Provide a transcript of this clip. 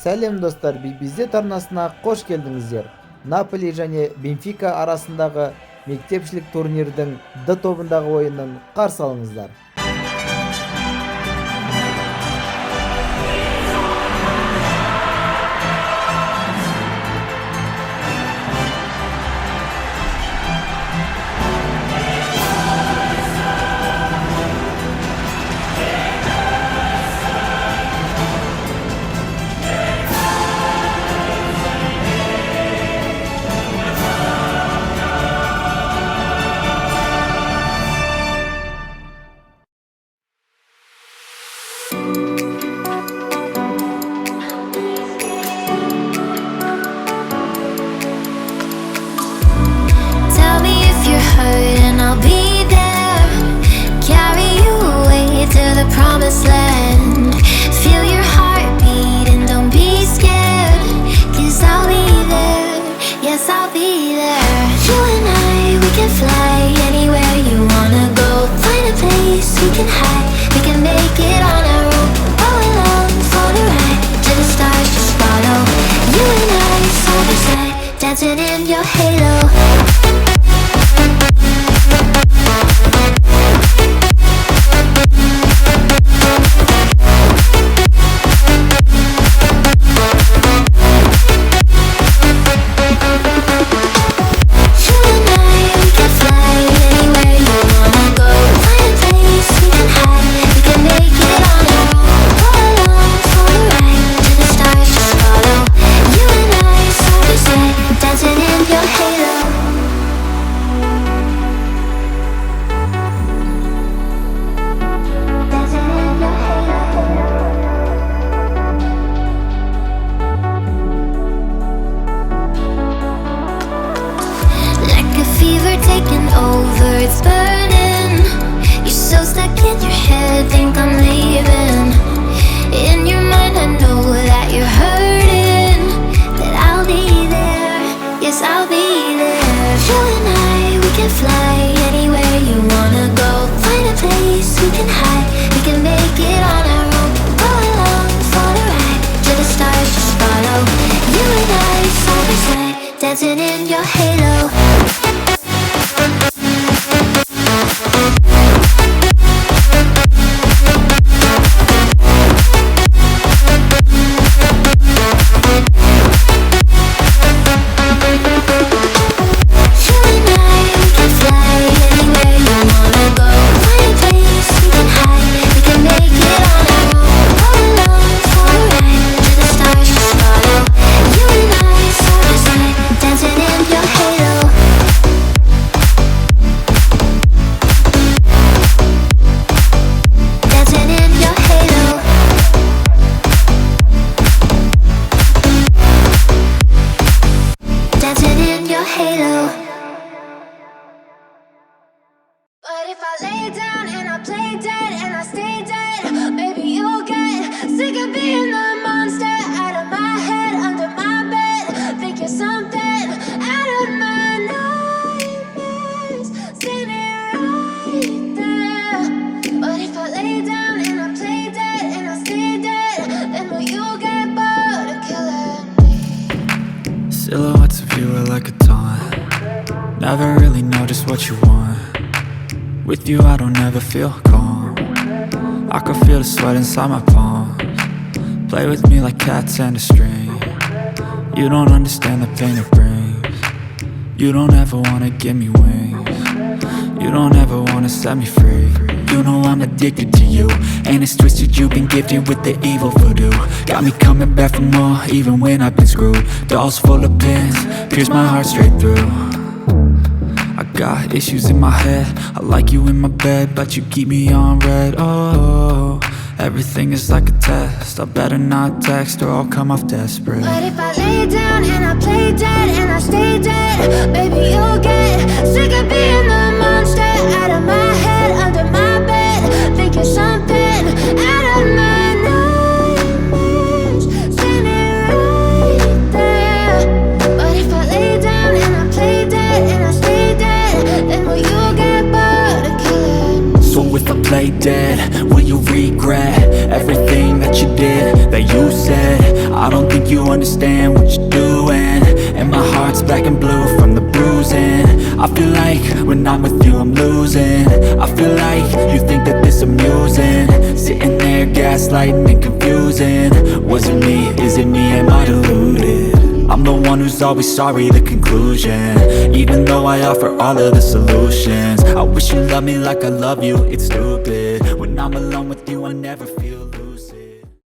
Сәлем достар, бизет арнасына қош келдіңіздер. Наполи және Бенфика арасындағы мектепшілік турнирдің Д тобындағы ойынын қарсы алыңыздар. And I'll be there, carry you away to the promised land. Feel your heartbeat and don't be scared, 'cause I'll be there, yes I'll be there. You and I, we can fly anywhere you wanna go. Find a place we can hide, we can make it on our own. Go along for the ride, to the stars just follow. You and I, side by side, dancing in your halo. Taking over, it's burning. You're so stuck in your head, think I'm leaving. In your mind I know that you're hurting, that I'll be there, yes I'll be there. You and I, we can fly anywhere you wanna go. Find a place we can hide, we can make it on our own. Go along for the ride, to the stars just follow. You and I, side by side, dancing in your halo. But if I lay down and I play dead and I stay dead, maybe you'll get sick of being the monster out of my head, under my bed. Think you're something out of my nightmares, standing right there. But if I lay down and I play dead and I stay dead, then will you get bored of killing me? Silhouettes of you are like a taunt. Never really know just what you want. With you I don't ever feel calm. I can feel the sweat inside my palms. Play with me like cats and a string. You don't understand the pain it brings. You don't ever wanna give me wings. You don't ever wanna set me free. You know I'm addicted to you, and it's twisted, you've been gifted with the evil voodoo. Got me coming back for more, even when I've been screwed. Dolls full of pins, pierce my heart straight through. I got issues in my head, I like you in my bed, but you keep me on red. Oh, everything is like a test, I better not text or I'll come off desperate. But if I lay down and I play dead and I stay dead, maybe you'll get sick of being the monster out of my head, under my bed. Think you're something out of my nightmares, standing right there. But if I lay down and I play dead and I stay dead, then will you get bored of killing me? So if I play dead, will you regret everything that you did, that you said? I don't think think you understand what you're doing. And my heart's black and blue from the bruising. I feel like when I'm with you I'm losing. I feel like you think that this amusing. Sitting there gaslighting and confusing. Was it me? Is it me? Am I deluded? I'm the one who's always sorry, the conclusion. Even though I offer all of the solutions. I wish you loved me like I love you, it's stupid. When I'm alone with you I never feel